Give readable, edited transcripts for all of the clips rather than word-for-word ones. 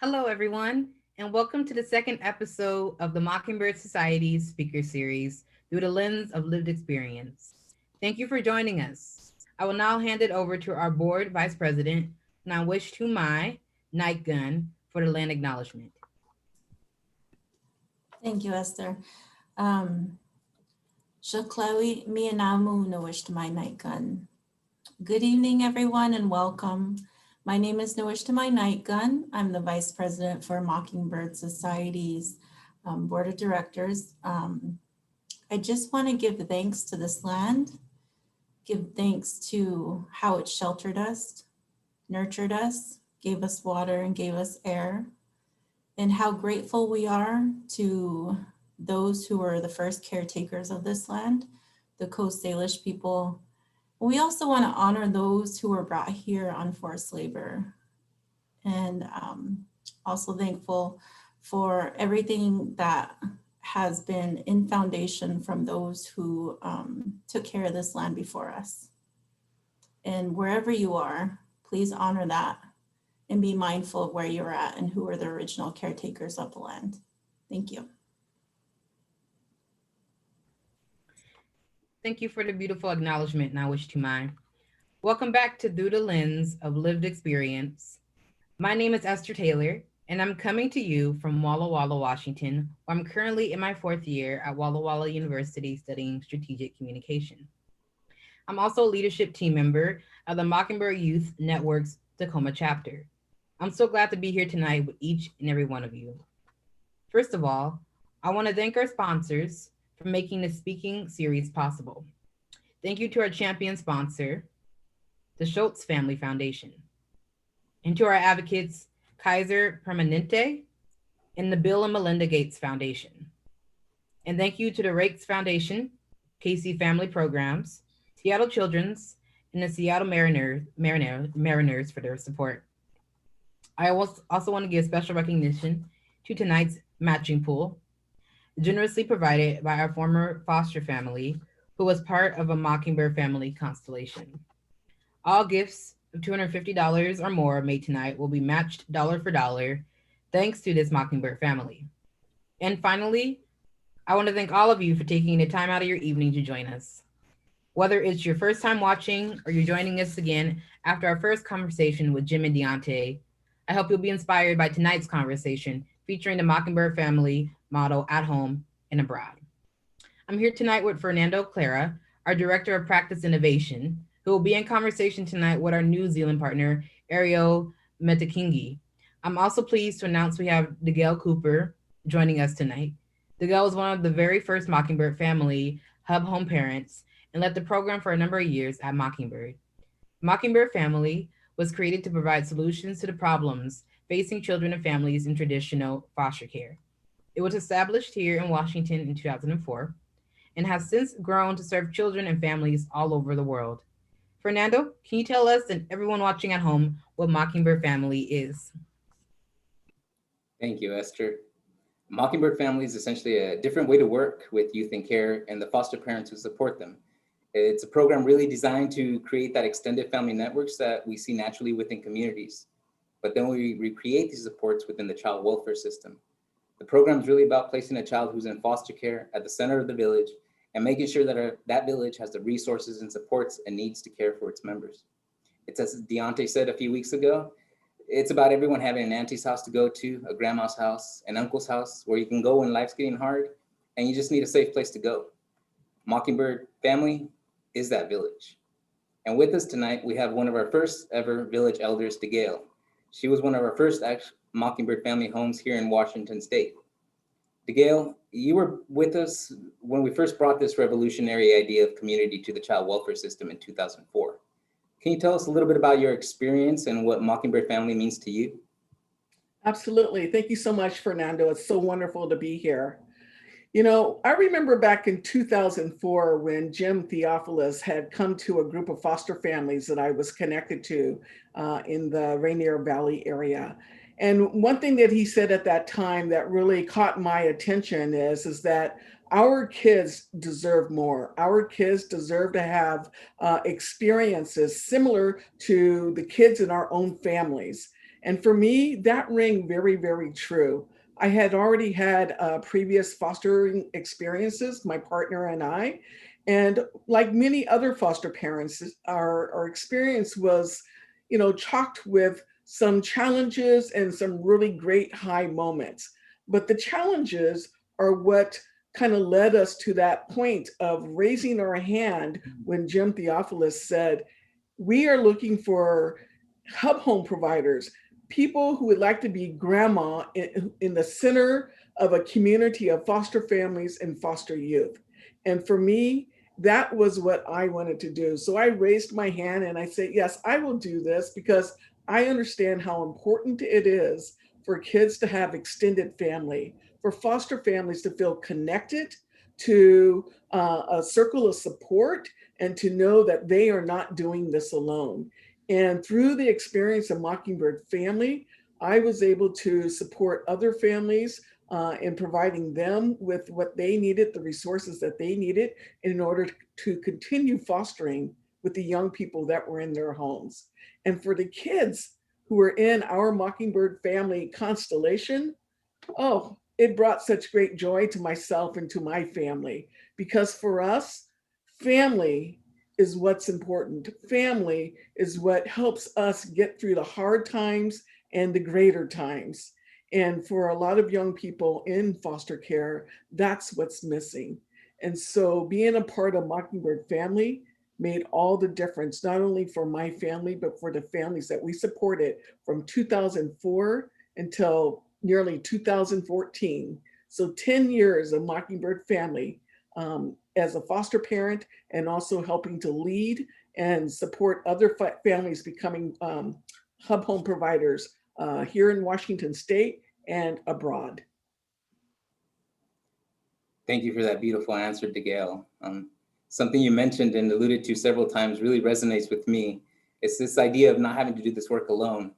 Hello, everyone, and welcome to the second episode of the Mockingbird Society's speaker series through the lens of lived experience. Thank you for joining us. I will now hand it over to our board vice president, Nawish Tumai Night Gun, for the land acknowledgement. Thank you, Esther. Um, Shaklawi Mianamu Nawishtamai Night Gun. Good evening, everyone, and welcome. My name is Nawishtamai Night Gun. I'm the Vice President for Mockingbird Society's Board of Directors. I just want to give thanks to this land, give thanks to how it sheltered us, nurtured us, gave us water, and gave us air, and how grateful we are to those who were the first caretakers of this land, the Coast Salish people. We also want to honor those who were brought here on forced labor, and also thankful for everything that has been in foundation from those who took care of this land before us. And wherever you are, please honor that and be mindful of where you're at and who were the original caretakers of the land. Thank you. Thank you for the beautiful acknowledgement, Nawish Tumai. Welcome back to Through the Lens of Lived Experience. My name is Esther Taylor, and I'm coming to you from Walla Walla, Washington, where I'm currently in my fourth year at Walla Walla University studying strategic communication. I'm also a leadership team member of the Mockingbird Youth Network's Tacoma chapter. I'm so glad to be here tonight with each and every one of you. First of all, I want to thank our sponsors for making this speaking series possible. Thank you to our champion sponsor, the Schultz Family Foundation, and to our advocates, Kaiser Permanente and the Bill and Melinda Gates Foundation. And thank you to the Rakes Foundation, KC Family Programs, Seattle Children's, and the Seattle Mariners for their support. I also want to give special recognition to tonight's matching pool, generously provided by our former foster family, who was part of a Mockingbird family constellation. All gifts of $250 or more made tonight will be matched dollar for dollar, thanks to this Mockingbird family. And finally, I want to thank all of you for taking the time out of your evening to join us. Whether it's your first time watching or you're joining us again after our first conversation with Jim and Deontay, I hope you'll be inspired by tonight's conversation featuring the Mockingbird family model at home and abroad. I'm here tonight with Fernando Clara, our Director of Practice Innovation, who will be in conversation tonight with our New Zealand partner, Ariel Metekingi. I'm also pleased to announce we have DeGale Cooper joining us tonight. DeGale was one of the very first Mockingbird family hub home parents and led the program for a number of years at Mockingbird. Mockingbird Family was created to provide solutions to the problems facing children and families in traditional foster care. It was established here in Washington in 2004 and has since grown to serve children and families all over the world. Fernando, can you tell us and everyone watching at home what Mockingbird Family is? Thank you, Esther. Mockingbird Family is essentially a different way to work with youth in care and the foster parents who support them. It's a program really designed to create that extended family networks that we see naturally within communities. But then we recreate these supports within the child welfare system. The program is really about placing a child who's in foster care at the center of the village and making sure that that village has the resources and supports and needs to care for its members. It's as Deontay said a few weeks ago, it's about everyone having an auntie's house to go to, a grandma's house, an uncle's house, where you can go when life's getting hard and you just need a safe place to go. Mockingbird Family is that village. And with us tonight, we have one of our first ever village elders, DeGale. She was one of our first Mockingbird family homes here in Washington State. DeGale, you were with us when we first brought this revolutionary idea of community to the child welfare system in 2004. Can you tell us a little bit about your experience and what Mockingbird Family means to you? Absolutely. Thank you so much, Fernando. It's so wonderful to be here. You know, I remember back in 2004 when Jim Theophilus had come to a group of foster families that I was connected to in the Rainier Valley area. And one thing that he said at that time that really caught my attention is that our kids deserve more. Our kids deserve to have experiences similar to the kids in our own families. And for me, that rang very, very true. I had already had previous fostering experiences, my partner and I. And like many other foster parents, our experience was, chalked with some challenges and some really great high moments. But the challenges are what kind of led us to that point of raising our hand when Jim Theophilus said, we are looking for hub home providers, people who would like to be grandma in the center of a community of foster families and foster youth. And for me, that was what I wanted to do. So I raised my hand and I said, yes, I will do this because I understand how important it is for kids to have extended family, for foster families to feel connected to a circle of support and to know that they are not doing this alone. And through the experience of Mockingbird Family, I was able to support other families in providing them with what they needed, the resources that they needed in order to continue fostering with the young people that were in their homes. And for the kids who were in our Mockingbird Family constellation, oh, it brought such great joy to myself and to my family, because for us, family is what's important. Family is what helps us get through the hard times and the greater times. And for a lot of young people in foster care, that's what's missing. And so being a part of Mockingbird Family made all the difference, not only for my family, but for the families that we supported from 2004 until nearly 2014. So 10 years of Mockingbird Family as a foster parent, and also helping to lead and support other families becoming hub home providers here in Washington State and abroad. Thank you for that beautiful answer, DeGale. Something you mentioned and alluded to several times really resonates with me. It's this idea of not having to do this work alone.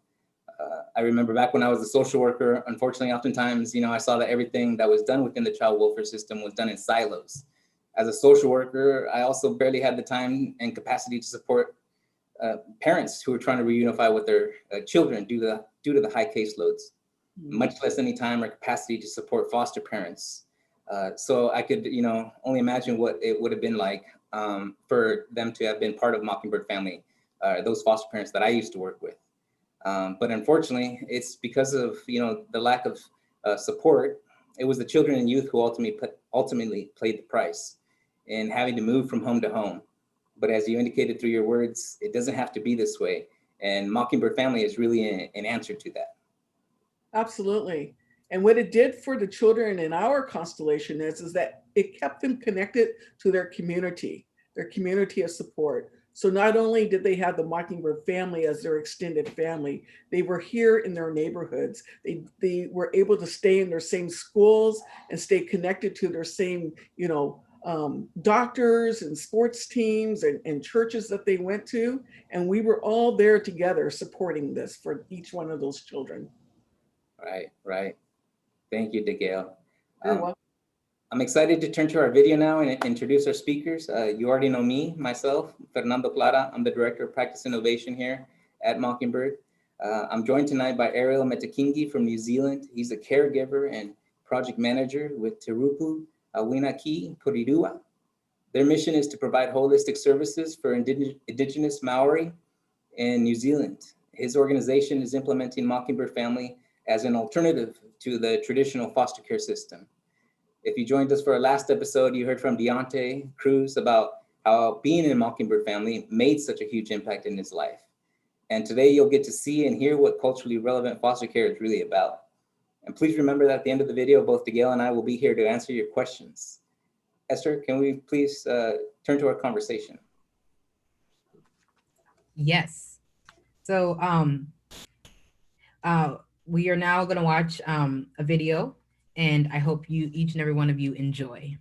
I remember back when I was a social worker, unfortunately, oftentimes, I saw that everything that was done within the child welfare system was done in silos. As a social worker, I also barely had the time and capacity to support parents who were trying to reunify with their children due to the high caseloads, much less any time or capacity to support foster parents. So I could, only imagine what it would have been like for them to have been part of Mockingbird Family, those foster parents that I used to work with. But unfortunately, it's because of, the lack of support. It was the children and youth who ultimately paid the price in having to move from home to home. But as you indicated through your words, it doesn't have to be this way. And Mockingbird Family is really an answer to that. Absolutely. And what it did for the children in our constellation is that it kept them connected to their community of support. So not only did they have the Mockingbird Family as their extended family, they were here in their neighborhoods. They were able to stay in their same schools and stay connected to their same, doctors and sports teams and churches that they went to. And we were all there together supporting this for each one of those children. Right. Thank you, DeGale. You're welcome. I'm excited to turn to our video now and introduce our speakers. You already know me, myself, Fernando Clara. I'm the Director of Practice Innovation here at Mockingbird. I'm joined tonight by Ariel Metekingi from New Zealand. He's a caregiver and project manager with Te Rupu Awinaki Porirua. Their mission is to provide holistic services for Indigenous Maori in New Zealand. His organization is implementing Mockingbird Family as an alternative to the traditional foster care system. If you joined us for our last episode, you heard from Deontay Cruz about how being in Mockingbird Family made such a huge impact in his life. And today you'll get to see and hear what culturally relevant foster care is really about. And please remember that at the end of the video, both DeGale and I will be here to answer your questions. Esther, can we please turn to our conversation? Yes. So we are now going to watch a video, and I hope each and every one of you enjoy.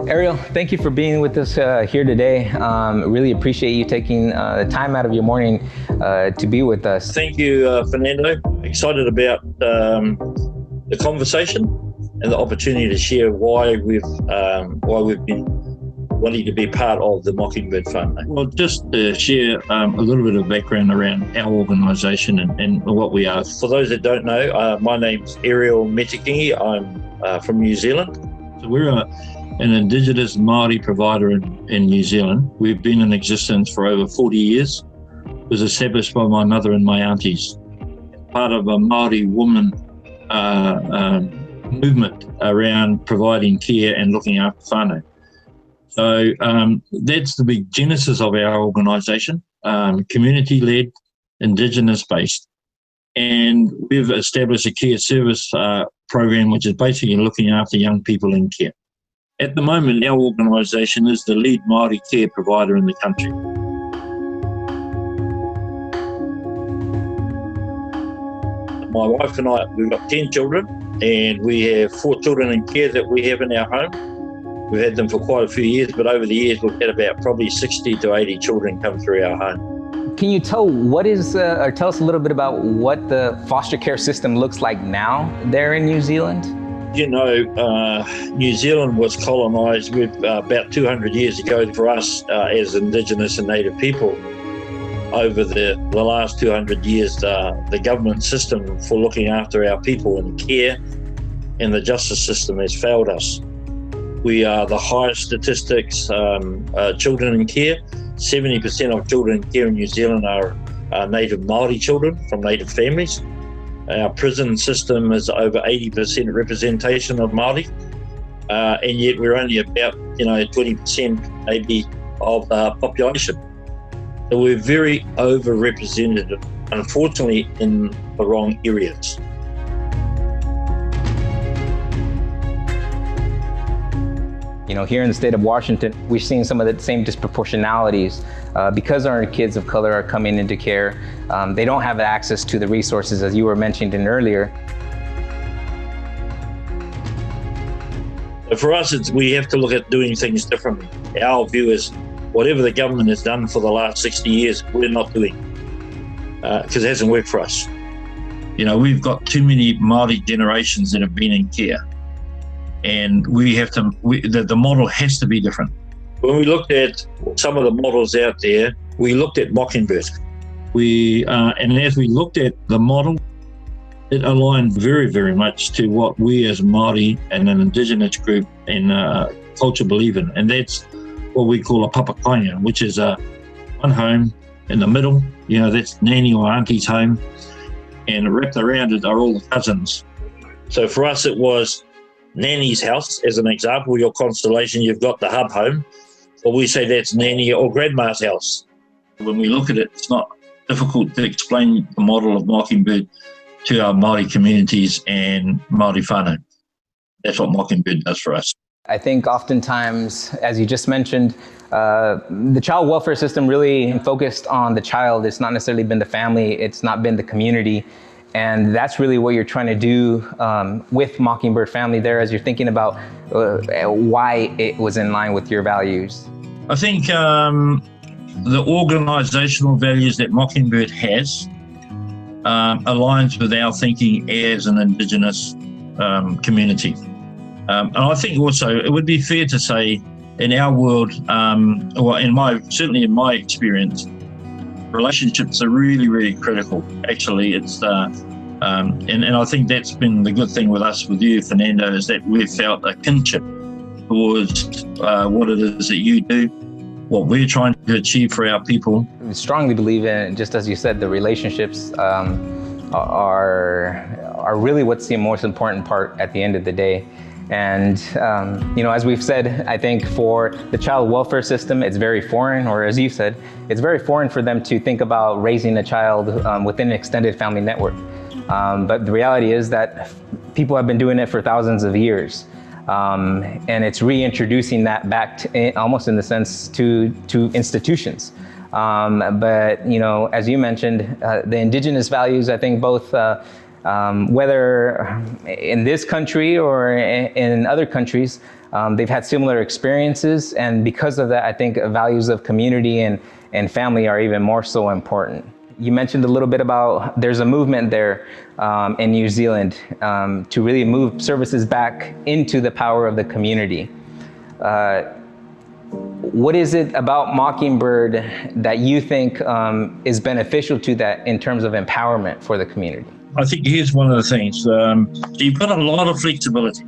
Ariel, thank you for being with us here today. Really appreciate you taking the time out of your morning to be with us. Thank you, Fernando. Excited about the conversation and the opportunity to share why we've been wanting to be part of the Mockingbird family. Well, just to share a little bit of background around our organisation and what we are. For those that don't know, my name's Ariel Metekingi. I'm from New Zealand. So we're an Indigenous Māori provider in New Zealand. We've been in existence for over 40 years. It was established by my mother and my aunties, part of a Māori woman movement around providing care and looking after whānau. So that's the big genesis of our organisation, community-led, Indigenous-based. And we've established a care service program, which is basically looking after young people in care. At the moment, our organisation is the lead Māori care provider in the country. My wife and I, we've got 10 children, and we have 4 children in care that we have in our home. We've had them for quite a few years, but over the years, we've had about probably 60 to 80 children come through our home. Can you tell or tell us a little bit about what the foster care system looks like now there in New Zealand? You know, New Zealand was colonised about 200 years ago for us as Indigenous and Native people. Over the last 200 years, the government system for looking after our people in care and the justice system has failed us. We are the highest statistics, children in care. 70% of children in care in New Zealand are native Māori children from native families. Our prison system is over 80% representation of Māori, and yet we're only about 20% maybe of the population. So we're very overrepresented, unfortunately, in the wrong areas. You know, here in the state of Washington, we're seeing some of the same disproportionalities because our kids of color are coming into care. They don't have access to the resources, as you were mentioning earlier. For us, we have to look at doing things differently. Our view is whatever the government has done for the last 60 years, we're not doing because it hasn't worked for us. You know, we've got too many Māori generations that have been in care. And we have to, the model has to be different. When we looked at some of the models out there, we looked at Mockingbird. And as we looked at the model, it aligned very, very much to what we as Māori and an Indigenous group and culture believe in. And that's what we call a papakainga, which is one home in the middle. You know, that's nanny or auntie's home. And wrapped around it are all the cousins. So for us, it was nanny's house, as an example. Your constellation, you've got the hub home, or we say that's nanny or grandma's house. When we look at it, it's not difficult to explain the model of Mockingbird to our Māori communities and Māori whānau. That's what Mockingbird does for us. I think oftentimes, as you just mentioned, the child welfare system really focused on the child. It's not necessarily been the family, it's not been the community. And that's really what you're trying to do with Mockingbird Family there, as you're thinking about why it was in line with your values. I think the organisational values that Mockingbird has aligns with our thinking as an Indigenous community. And I think also it would be fair to say in our world, certainly in my experience, relationships are really, really critical. Actually, it's and I think that's been the good thing with us, with you, Fernando, is that we've felt a kinship towards what it is that you do, what we're trying to achieve for our people. I strongly believe in, just as you said, the relationships are really what's the most important part at the end of the day. And, as we've said, I think for the child welfare system, it's very foreign, or as you said, it's very foreign for them to think about raising a child within an extended family network. But the reality is that people have been doing it for thousands of years. And it's reintroducing that back to, almost in the sense to institutions. But, as you mentioned, the Indigenous values, I think both whether in this country or in other countries, they've had similar experiences. And because of that, I think values of community and family are even more so important. You mentioned a little bit about there's a movement there in New Zealand to really move services back into the power of the community. What is it about Mockingbird that you think is beneficial to that in terms of empowerment for the community? I think here's one of the things. So you've got a lot of flexibility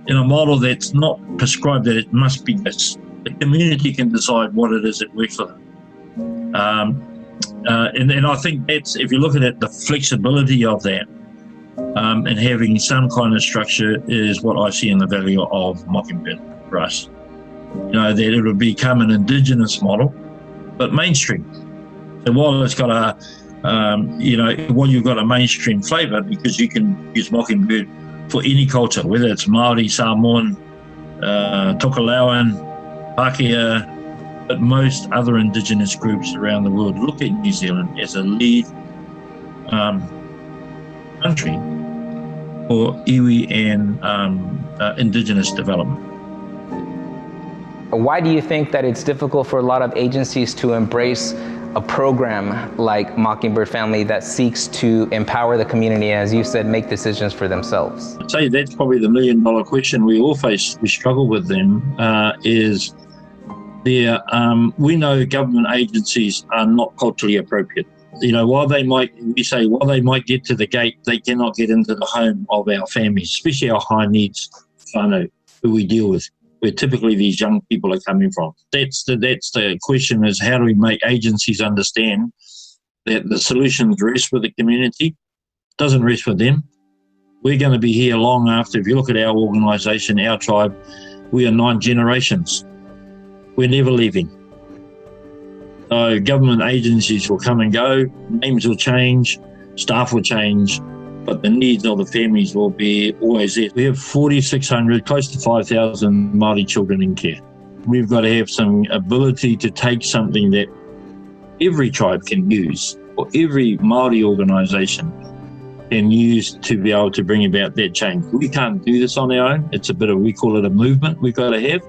in a model that's not prescribed that it must be this. The community can decide what it is that works for them. And I think that's, if you look at it, the flexibility of that and having some kind of structure is what I see in the value of Mockingbird for us. You know, that it would become an Indigenous model, but mainstream. So while it's got a, while you've got a mainstream flavour, because you can use Mockingbird for any culture, whether it's Māori, Samoan, Tokelauan, Pākehā, but most other Indigenous groups around the world look at New Zealand as a lead country for iwi and Indigenous development. Why do you think that it's difficult for a lot of agencies to embrace a program like Mockingbird Family that seeks to empower the community, as you said, make decisions for themselves? I'd say that's probably the million-dollar question we all face. We struggle with them is there. We know government agencies are not culturally appropriate. You know, while they might get to the gate, they cannot get into the home of our families, especially our high needs whānau who we deal with, where typically these young people are coming from. That's the question, is how do we make agencies understand that the solutions rest with the community, it doesn't rest with them. We're going to be here long after. If you look at our organisation, our tribe, we are 9 generations. We're never leaving. So government agencies will come and go, names will change, staff will change, but the needs of the families will be always there. We have 4,600, close to 5,000 Māori children in care. We've got to have some ability to take something that every tribe can use, or every Māori organisation can use to be able to bring about that change. We can't do this on our own. It's a bit of, we call it a movement we've got to have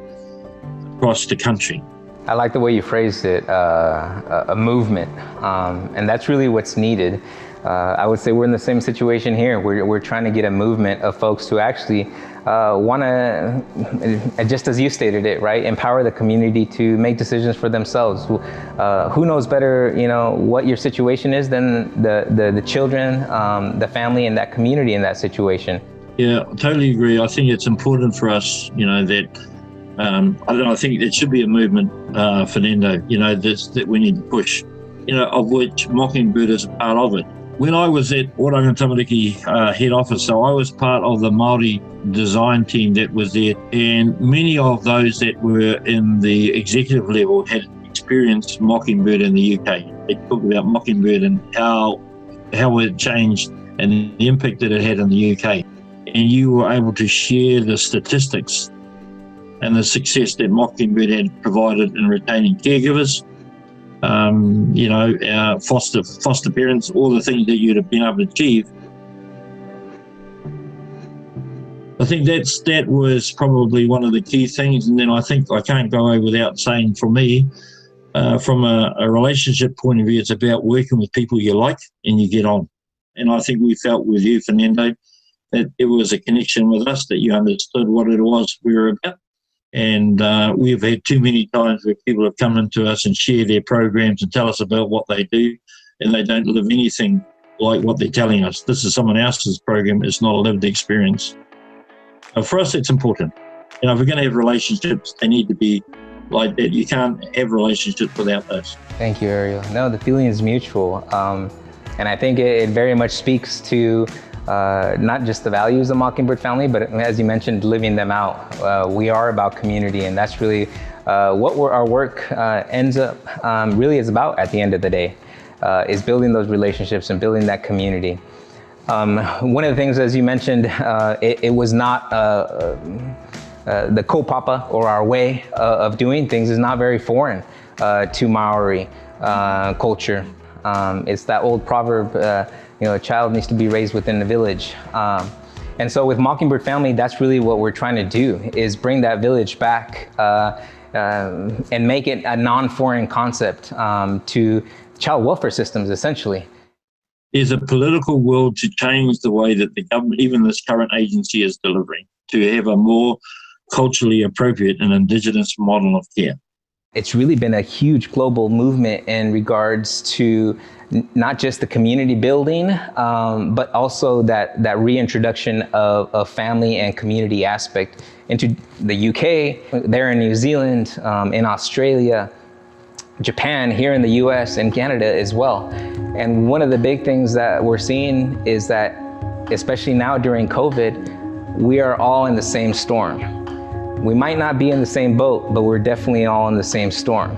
across the country. I like the way you phrased it, a movement, and that's really what's needed. I would say we're in the same situation here. We're trying to get a movement of folks who actually want to, just as you stated it, right, empower the community to make decisions for themselves. Who knows better, you know, what your situation is than the children, the family, and that community in that situation. Yeah, I totally agree. I think it's important for us, you know, that I think it should be a movement, Fernando, you know, that we need to push, you know, of which Mockingbird is a part of it. When I was at Oranga Tamariki head office, so I was part of the Māori design team that was there, and many of those that were in the executive level had experienced Mockingbird in the UK. They talked about Mockingbird and how it changed and the impact that it had in the UK. And you were able to share the statistics and the success that Mockingbird had provided in retaining caregivers, you know, foster parents, all the things that you'd have been able to achieve. I think that was probably one of the key things. And then I think I can't go away without saying, for me, from a relationship point of view, it's about working with people you like and you get on. And I think we felt with you, Fernando, that it was a connection with us, that you understood what it was we were about. And we've had too many times where people have come into us and share their programs and tell us about what they do, and they don't live anything like what they're telling us. This is someone else's program. It's not a lived experience. For us, it's important. You know, if we're going to have relationships, they need to be like that. You can't have relationships without those. Thank you, Ariel. No, the feeling is mutual. And I think it very much speaks to not just the values of Mockingbird Family, but as you mentioned, living them out. We are about community, and that's really what our work ends up really is about at the end of the day, is building those relationships and building that community. One of the things, as you mentioned, it was not the kaupapa, or our way of doing things, is not very foreign to Maori culture. It's that old proverb, you know, a child needs to be raised within the village. And so with Mockingbird Family, that's really what we're trying to do, is bring that village back and make it a non-foreign concept to child welfare systems, essentially. There's a political will to change the way that the government, even this current agency, is delivering, to have a more culturally appropriate and indigenous model of care. It's really been a huge global movement in regards to not just the community building, but also that reintroduction of family and community aspect into the UK, there in New Zealand, in Australia, Japan, here in the US, and Canada as well. And one of the big things that we're seeing is that, especially now during COVID, we are all in the same storm. We might not be in the same boat, but we're definitely all in the same storm.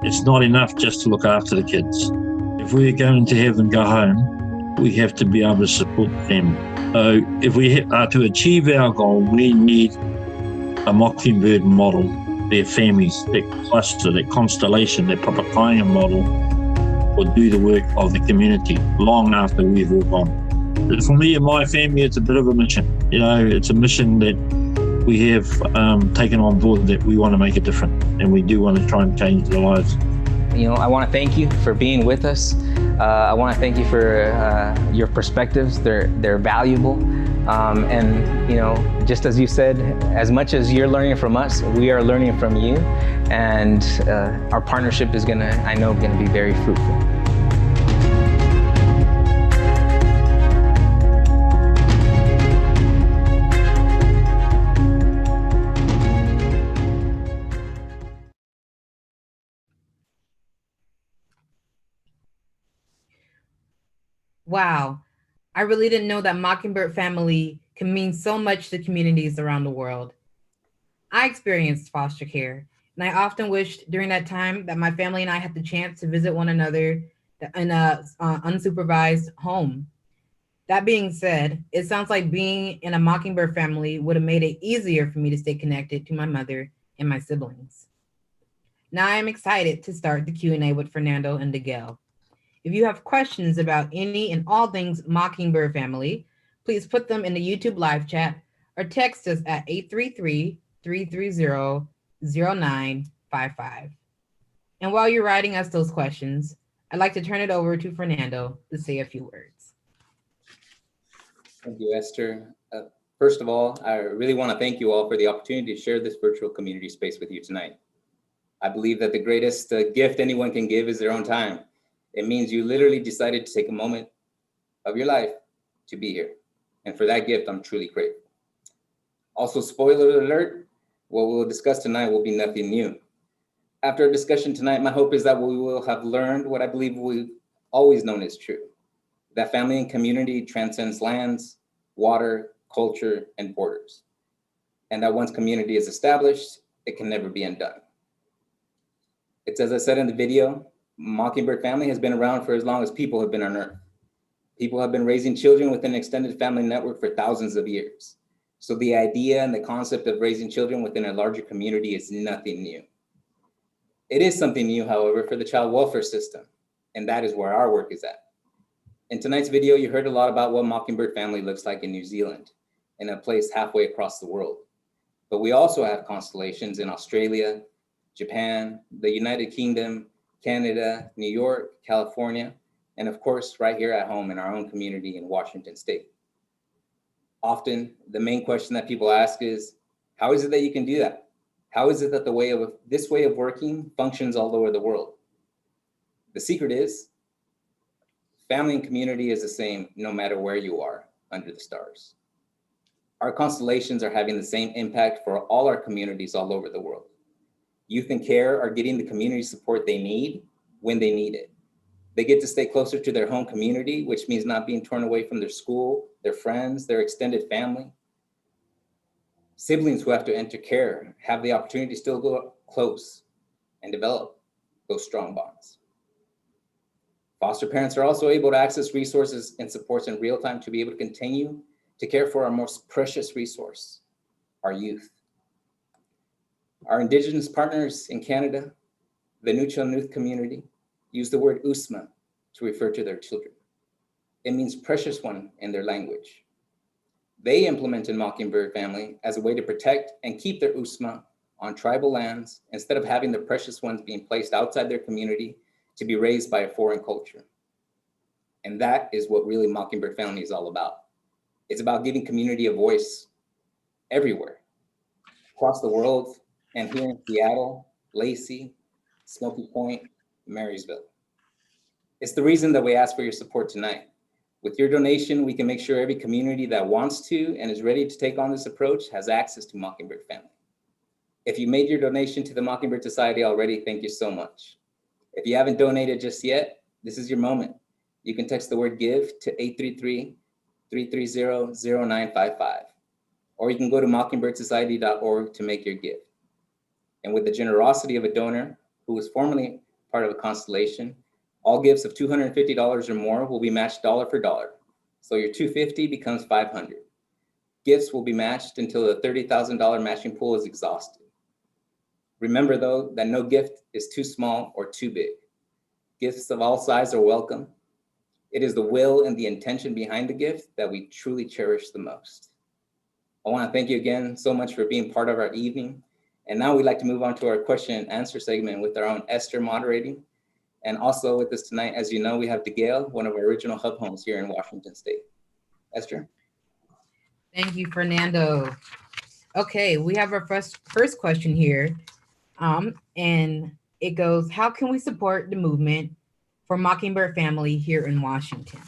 It's not enough just to look after the kids. If we're going to have them go home, we have to be able to support them. So if we are to achieve our goal, we need a Mockingbird model, their families, that cluster, that constellation, that Papakāinga model will do the work of the community long after we've all gone. For me and my family, it's a bit of a mission. You know, it's a mission that we have taken on board, that we want to make a difference, and we do want to try and change their lives. You know, I want to thank you for being with us. I want to thank you for your perspectives. They're valuable. And, you know, just as you said, as much as you're learning from us, we are learning from you. And our partnership is I know, going to be very fruitful. Wow. I really didn't know that Mockingbird family can mean so much to communities around the world. I experienced foster care, and I often wished during that time that my family and I had the chance to visit one another in a unsupervised home. That being said, it sounds like being in a Mockingbird family would have made it easier for me to stay connected to my mother and my siblings. Now I am excited to start the Q&A with Fernando and Digel. If you have questions about any and all things Mockingbird family, please put them in the YouTube live chat or text us at 833-330-0955. And while you're writing us those questions, I'd like to turn it over to Fernando to say a few words. Thank you, Esther. First of all, I really want to thank you all for the opportunity to share this virtual community space with you tonight. I believe that the greatest gift anyone can give is their own time. It means you literally decided to take a moment of your life to be here. And for that gift, I'm truly grateful. Also, spoiler alert, what we'll discuss tonight will be nothing new. After our discussion tonight, my hope is that we will have learned what I believe we've always known is true, that family and community transcends lands, water, culture, and borders. And that once community is established, it can never be undone. It's as I said in the video, Mockingbird family has been around for as long as people have been on Earth. People have been raising children within an extended family network for thousands of years. So the idea and the concept of raising children within a larger community is nothing new. It is something new, however, for the child welfare system, and that is where our work is at. In tonight's video, you heard a lot about what Mockingbird family looks like in New Zealand, in a place halfway across the world. But we also have constellations in Australia, Japan, the United Kingdom, Canada, New York, California, and of course, right here at home in our own community in Washington State. Often, the main question that people ask is, how is it that you can do that? How is it that this way of working functions all over the world? The secret is, family and community is the same no matter where you are under the stars. Our constellations are having the same impact for all our communities all over the world. Youth in care are getting the community support they need when they need it. They get to stay closer to their home community, which means not being torn away from their school, their friends, their extended family. Siblings who have to enter care have the opportunity to still go close and develop those strong bonds. Foster parents are also able to access resources and supports in real time to be able to continue to care for our most precious resource, our youth. Our Indigenous partners in Canada, the Nuuch'nuuth community, use the word usma to refer to their children. It means precious one in their language. They implemented Mockingbird family as a way to protect and keep their usma on tribal lands instead of having the precious ones being placed outside their community to be raised by a foreign culture. And that is what really Mockingbird Family is all about. It's about giving community a voice everywhere, across the world, and here in Seattle, Lacey, Smoky Point, Marysville. It's the reason that we ask for your support tonight. With your donation, we can make sure every community that wants to and is ready to take on this approach has access to Mockingbird Family. If you made your donation to the Mockingbird Society already, thank you so much. If you haven't donated just yet, this is your moment. You can text the word GIVE to 833-330-0955, or you can go to mockingbirdssociety.org to make your gift. And with the generosity of a donor who was formerly part of a constellation, all gifts of $250 or more will be matched dollar for dollar. So your $250 becomes $500. Gifts will be matched until the $30,000 matching pool is exhausted. Remember though, that no gift is too small or too big. Gifts of all sizes are welcome. It is the will and the intention behind the gift that we truly cherish the most. I want to thank you again so much for being part of our evening. And now we'd like to move on to our question and answer segment with our own Esther moderating. And also with us tonight, as you know, we have DeGale, one of our original hub homes here in Washington State. Esther? Thank you, Fernando. Okay, we have our first question here. And it goes, how can we support the movement for Mockingbird Family here in Washington?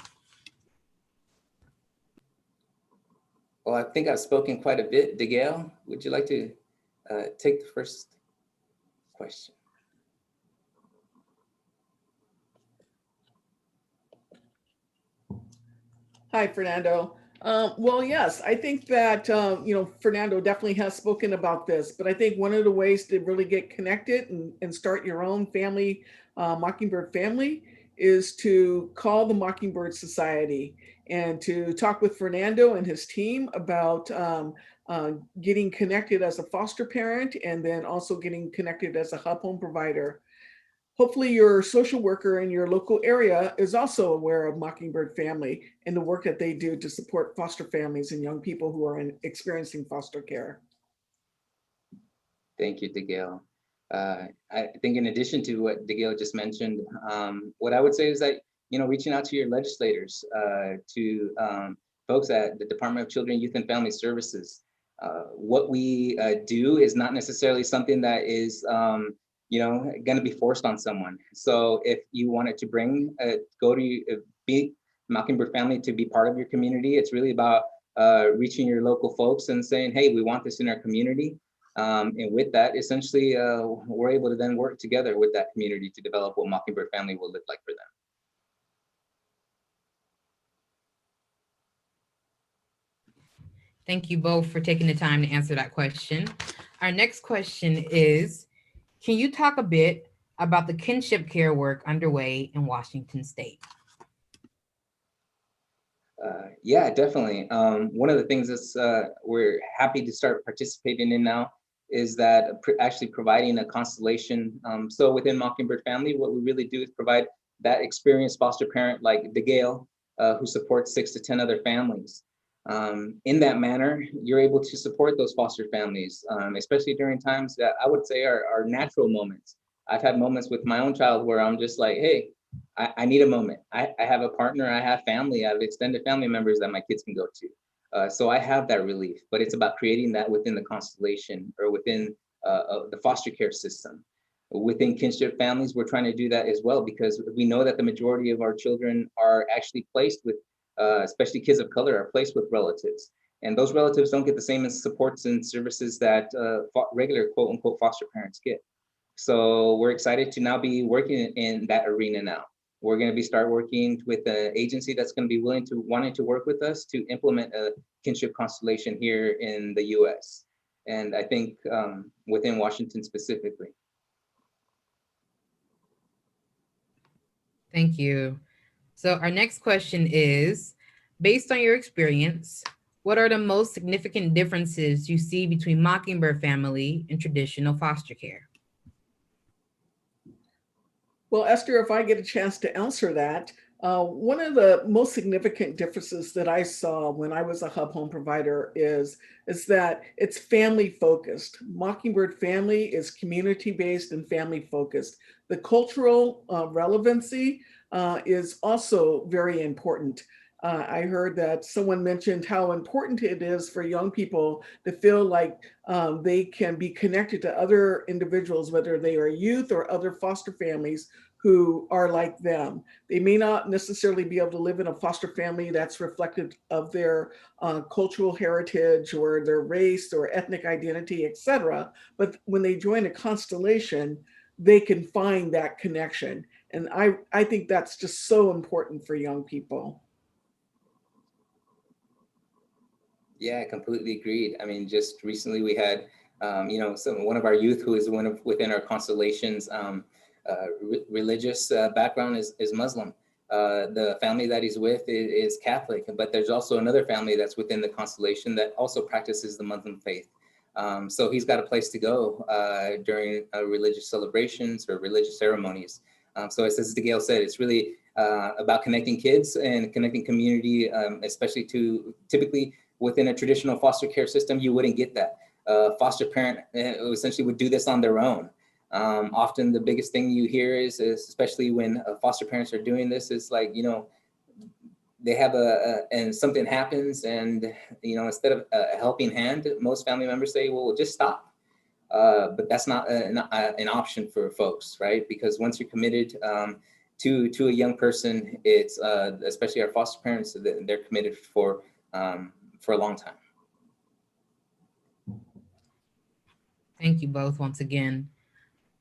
Well, I think I've spoken quite a bit. DeGale, would you like to take the first question? Hi, Fernando. Well, yes, I think that, Fernando definitely has spoken about this, but I think one of the ways to really get connected and start your own family, Mockingbird Family, is to call the Mockingbird Society and to talk with Fernando and his team about getting connected as a foster parent and then also getting connected as a hub home provider. Hopefully your social worker in your local area is also aware of Mockingbird Family and the work that they do to support foster families and young people who are experiencing foster care. Thank you, DeGale. I think in addition to what DeGale just mentioned, what I would say is that, reaching out to your legislators, to folks at the Department of Children, Youth, and Family Services. What we do is not necessarily something that is going to be forced on someone. So if you wanted to be Mockingbird Family to be part of your community, it's really about reaching your local folks and saying, hey, we want this in our community. And with that, essentially, we're able to then work together with that community to develop what Mockingbird Family will look like for them. Thank you both for taking the time to answer that question. Our next question is, can you talk a bit about the kinship care work underway in Washington State? Yeah, definitely. One of the things that we're happy to start participating in now is that actually providing a constellation. So within Mockingbird Family, what we really do is provide that experienced foster parent like DeGale, who supports 6 to 10 other families. In that manner, you're able to support those foster families, especially during times that I would say are natural moments. I've had moments with my own child where I'm just like, hey, I need a moment. I have a partner, I have family, I have extended family members that my kids can go to. So I have that relief, but it's about creating that within the constellation or within the foster care system. Within kinship families, we're trying to do that as well, because we know that the majority of our children are actually placed with especially kids of color, are placed with relatives. And those relatives don't get the same supports and services that regular quote unquote foster parents get. So we're excited to now be working in that arena now. We're going to start working with an agency that's going to be wanting to work with us to implement a kinship constellation here in the US. And I think within Washington specifically. Thank you. So our next question is, based on your experience, what are the most significant differences you see between Mockingbird Family and traditional foster care? Well, Esther, if I get a chance to answer that, One of the most significant differences that I saw when I was a hub home provider is that it's family focused. Mockingbird Family is community based and family focused. The cultural relevancy is also very important. I heard that someone mentioned how important it is for young people to feel like they can be connected to other individuals, whether they are youth or other foster families who are like them. They may not necessarily be able to live in a foster family that's reflective of their cultural heritage or their race or ethnic identity, etc. But when they join a constellation, they can find that connection. And I think that's just so important for young people. Yeah, completely agreed. I mean, just recently we had, one of our youth who is within our constellations, religious background is Muslim. The family that he's with is Catholic, but there's also another family that's within the constellation that also practices the Muslim faith. So he's got a place to go during religious celebrations or religious ceremonies. So as Gail said, it's really about connecting kids and connecting community, especially to typically within a traditional foster care system, you wouldn't get that. Foster parent essentially would do this on their own. Often the biggest thing you hear is especially when foster parents are doing this, is like, they have and something happens and, instead of a helping hand, most family members say, well, just stop. But that's not an option for folks, right? Because once you're committed to a young person, it's especially our foster parents, they're committed for a long time. Thank you both once again.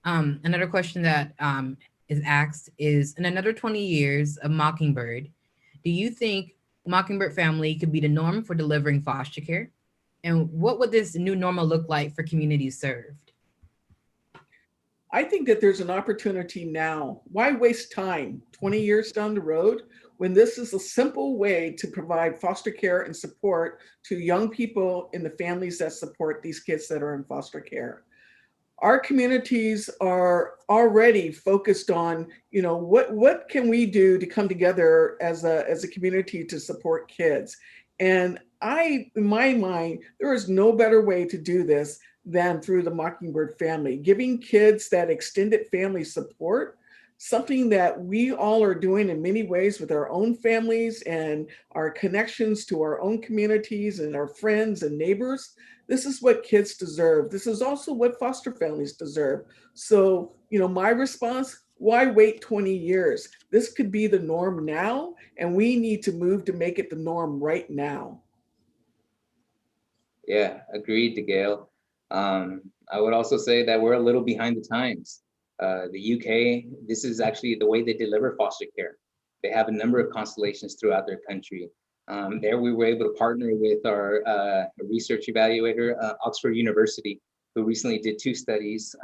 Another question that is asked is, in another 20 years of Mockingbird, do you think Mockingbird Family could be the norm for delivering foster care? And what would this new normal look like for communities served? I think that there's an opportunity now. Why waste time 20 years down the road when this is a simple way to provide foster care and support to young people in the families that support these kids that are in foster care? Our communities are already focused on, what can we do to come together as a community to support kids? And in my mind, there is no better way to do this than through the Mockingbird Family, giving kids that extended family support, something that we all are doing in many ways with our own families and our connections to our own communities and our friends and neighbors. This is what kids deserve. This is also what foster families deserve. So, my response, why wait 20 years? This could be the norm now, and we need to move to make it the norm right now. Yeah, agreed, Gail. I would also say that we're a little behind the times. The UK, this is actually the way they deliver foster care. They have a number of constellations throughout their country. There we were able to partner with our research evaluator, Oxford University, who recently did 2 studies,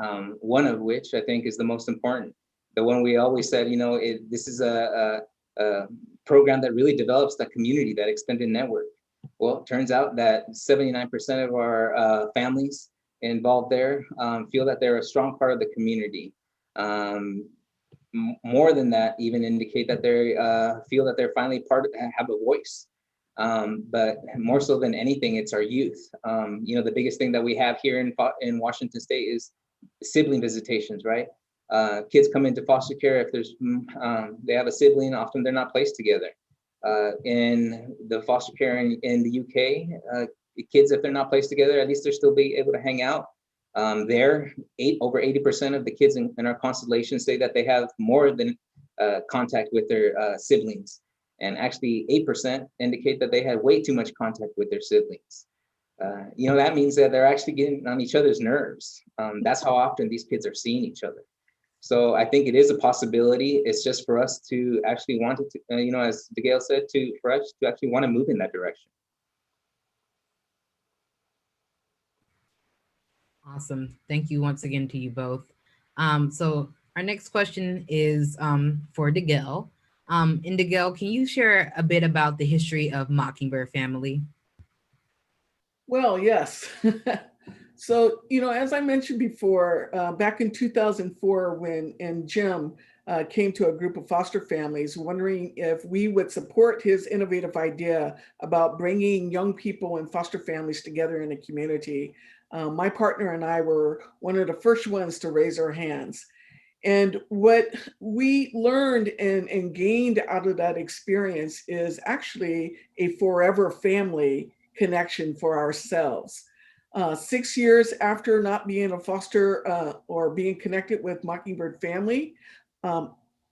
one of which I think is the most important. The one we always said, this is a program that really develops that community, that extended network. Well, it turns out that 79% of our families involved there feel that they're a strong part of the community. More than that, even indicate that they feel that they're finally have a voice. But more so than anything, it's our youth. The biggest thing that we have here in Washington State is sibling visitations, right? Kids come into foster care if they have a sibling, often they're not placed together. In the foster care in the UK, kids, if they're not placed together, at least they're still be able to hang out. Over 80% of the kids in our constellation say that they have more than contact with their siblings. And actually 8% indicate that they had way too much contact with their siblings. That means that they're actually getting on each other's nerves. That's how often these kids are seeing each other. So I think it is a possibility. It's just for us to actually want it to, as Gail said, for us to actually want to move in that direction. Awesome. Thank you once again to you both. So our next question is for DeGale. And DeGale, can you share a bit about the history of Mockingbird Family? Well, yes. So, as I mentioned before, back in 2004, when Jim came to a group of foster families wondering if we would support his innovative idea about bringing young people and foster families together in a community. My partner and I were one of the first ones to raise our hands. And what we learned and gained out of that experience is actually a forever family connection for ourselves. 6 years after not being a foster or being connected with Mockingbird Family,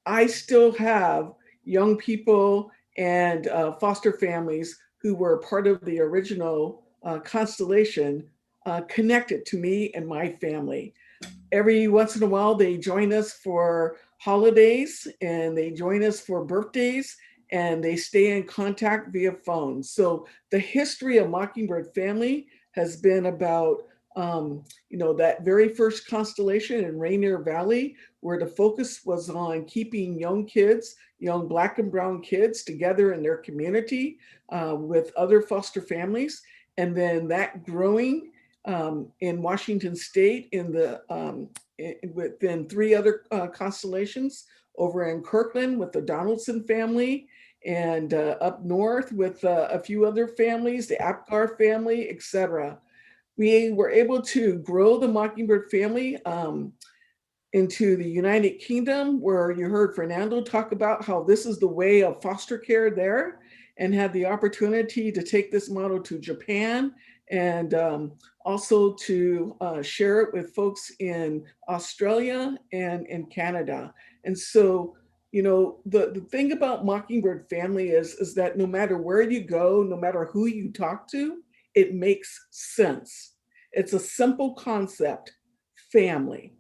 I still have young people and foster families who were part of the original constellation connected to me and my family. Every once in a while, they join us for holidays and they join us for birthdays and they stay in contact via phone. So the history of Mockingbird Family has been about, that very first constellation in Rainier Valley, where the focus was on keeping young kids, young Black and brown kids together in their community with other foster families. And then that growing in Washington State within 3 other constellations, over in Kirkland with the Donaldson family, and up north with a few other families, the Apgar family, etc. We were able to grow the Mockingbird Family into the United Kingdom, where you heard Fernando talk about how this is the way of foster care there, and had the opportunity to take this model to Japan and also to share it with folks in Australia and in Canada. And so, the thing about Mockingbird Family is that no matter where you go, no matter who you talk to, it makes sense. It's a simple concept: family,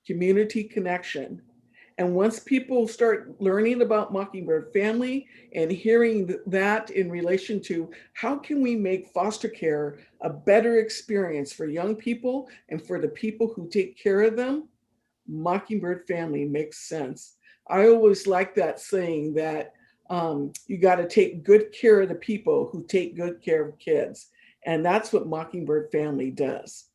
community connection. And once people start learning about Mockingbird Family and hearing that in relation to how can we make foster care a better experience for young people and for the people who take care of them, Mockingbird Family makes sense. I always like that saying that you got to take good care of the people who take good care of kids. And that's what Mockingbird Family does.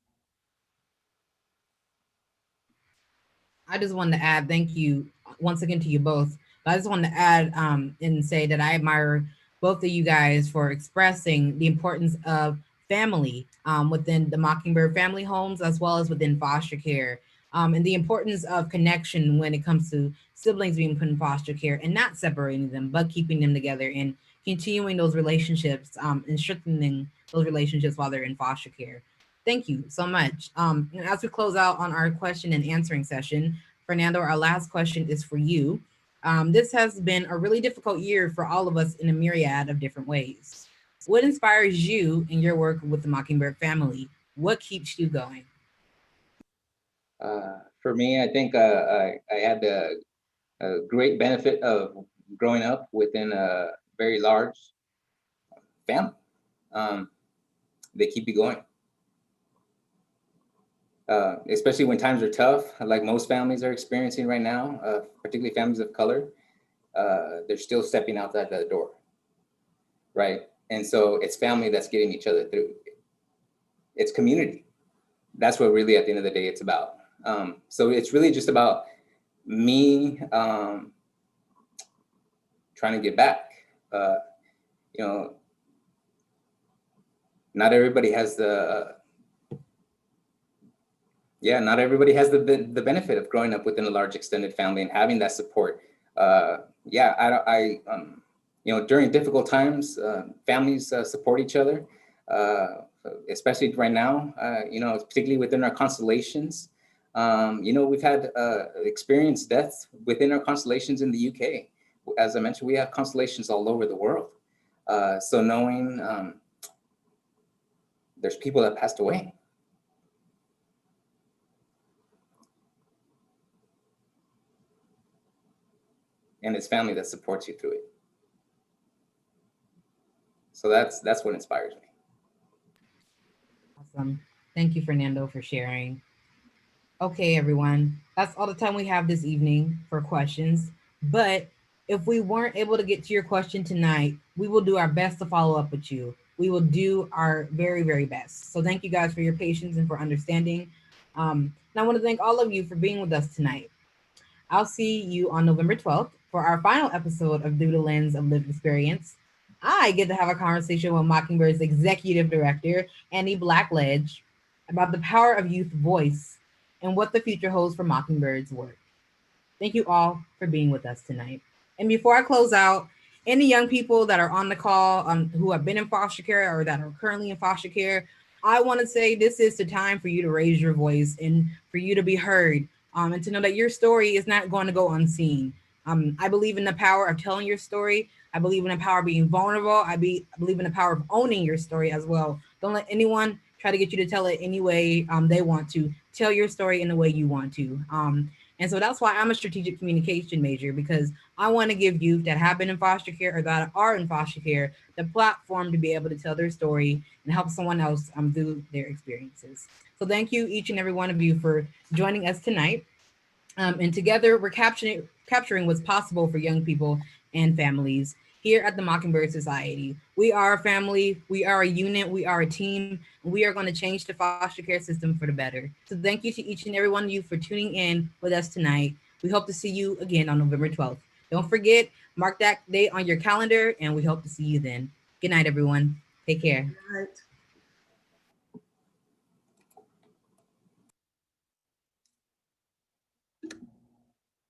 I just wanted to add thank you once again to you both. But I just wanted to add and say that I admire both of you guys for expressing the importance of family within the Mockingbird family homes as well as within foster care, and the importance of connection when it comes to siblings being put in foster care and not separating them, but keeping them together and continuing those relationships and strengthening those relationships while they're in foster care. Thank you so much. And as we close out on our question and answering session, Fernando, our last question is for you. This has been a really difficult year for all of us in a myriad of different ways. What inspires you in your work with the Mockingbird Family? What keeps you going? For me, I think I had the great benefit of growing up within a very large family. They keep you going. Especially when times are tough, like most families are experiencing right now, particularly families of color, they're still stepping out that door, right? And so it's family that's getting each other through. It's community. That's what really, at the end of the day, it's about. So it's really just about me trying to get back. Not everybody has not everybody has the benefit of growing up within a large extended family and having that support. During difficult times, families support each other, especially right now, particularly within our constellations. We've had experienced deaths within our constellations in the UK. As I mentioned, we have constellations all over the world. So knowing there's people that passed away. And it's family that supports you through it. So that's what inspires me. Awesome. Thank you, Fernando, for sharing. Okay, everyone, that's all the time we have this evening for questions. But if we weren't able to get to your question tonight, we will do our best to follow up with you. We will do our very, very best. So thank you guys for your patience and for understanding. And I want to thank all of you for being with us tonight. I'll see you on November 12th for our final episode of Through the Lens of Lived Experience. I get to have a conversation with Mockingbird's executive director, Annie Blackledge, about the power of youth voice and what the future holds for Mockingbird's work. Thank you all for being with us tonight. And before I close out, any young people that are on the call who have been in foster care or that are currently in foster care, I want to say this is the time for you to raise your voice and for you to be heard, and to know that your story is not going to go unseen. I believe in the power of telling your story. I believe in the power of being vulnerable. I believe in the power of owning your story as well. Don't let anyone try to get you to tell it any way they want to. Tell your story in the way you want to. And so that's why I'm a strategic communication major, because I want to give youth that have been in foster care or that are in foster care the platform to be able to tell their story and help someone else through their experiences. So thank you, each and every one of you, for joining us tonight. And together we're capturing what's possible for young people and families here at the Mockingbird Society. We are a family, we are a unit, we are a team, and we are going to change the foster care system for the better. So thank you to each and every one of you for tuning in with us tonight. We hope to see you again on November 12th. Don't forget, mark that date on your calendar, and we hope to see you then. Good night, everyone. Take care. Good night.